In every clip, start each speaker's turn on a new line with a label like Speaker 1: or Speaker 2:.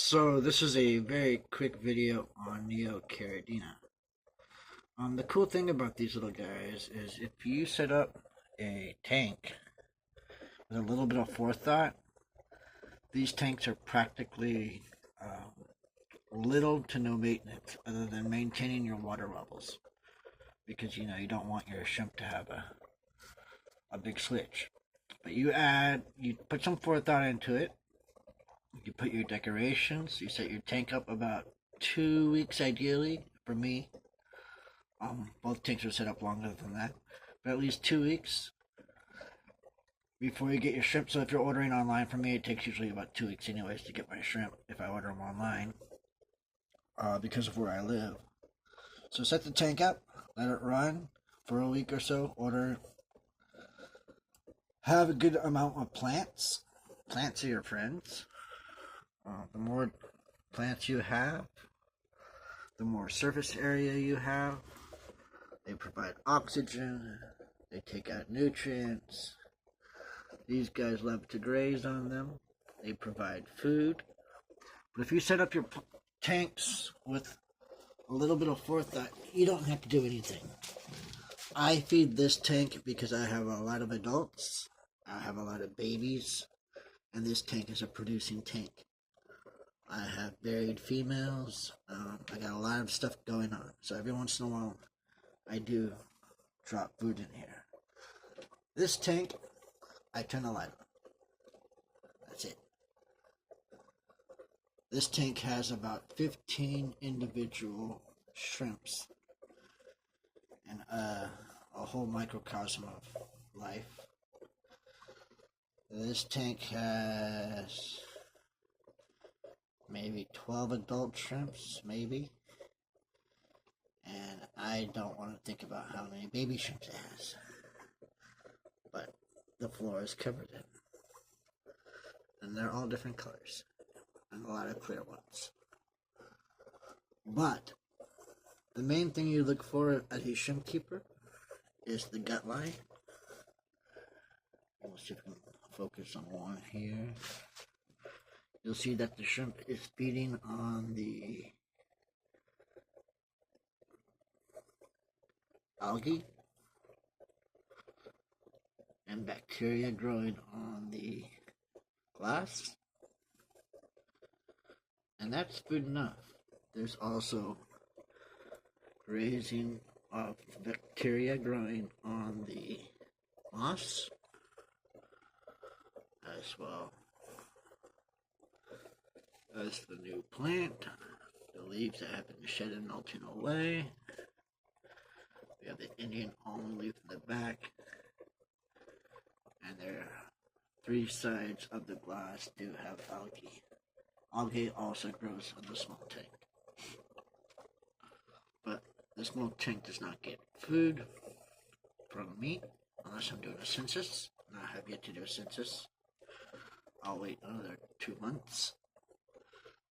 Speaker 1: So this is a very quick video on Neocaridina. The cool thing about these little guys is if you set up a tank with a little bit of forethought, these tanks are practically little to no maintenance other than maintaining your water levels, because you don't want your shrimp to have a big switch. But you put some forethought into it. You put your decorations. You set your tank up about 2 weeks ideally for me. Both tanks are set up longer than that, but at least 2 weeks before you get your shrimp. So if you're ordering online from me, it takes usually about 2 weeks anyways to get my shrimp if I order them online, because of where I live. So set the tank up, let it run for a week or so. Have a good amount of plants. Plants are your friends. The more plants you have, the more surface area you have. They provide oxygen. They take out nutrients. These guys love to graze on them. They provide food. But if you set up your tanks with a little bit of forethought, you don't have to do anything. I feed this tank because I have a lot of adults. I have a lot of babies. And this tank is a producing tank. I have buried females. I got a lot of stuff going on. So every once in a while, I do drop food in here. This tank, I turn the light on. That's it. This tank has about 15 individual shrimps and a whole microcosm of life. This tank has maybe 12 adult shrimps, maybe. And I don't want to think about how many baby shrimps it has. But the floor is covered in. And they're all different colors. And a lot of clear ones. But the main thing you look for at a shrimp keeper is the gut line. Let's see if we can focus on one here. You'll see that the shrimp is feeding on the algae and bacteria growing on the glass. And that's good enough. There's also raising of bacteria growing on the moss as well as the new plant, the leaves that have been shed and melting away. We have the Indian almond leaf in the back, and there are 3 sides of the glass do have algae. Algae also grows on the small tank, but the small tank does not get food from me unless I'm doing a census, and I have yet to do a census. I'll wait another 2 months.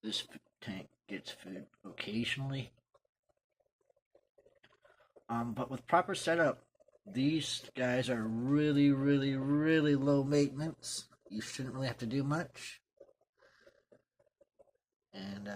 Speaker 1: This tank gets food occasionally. But with proper setup, these guys are really, really, really low maintenance. You shouldn't really have to do much. And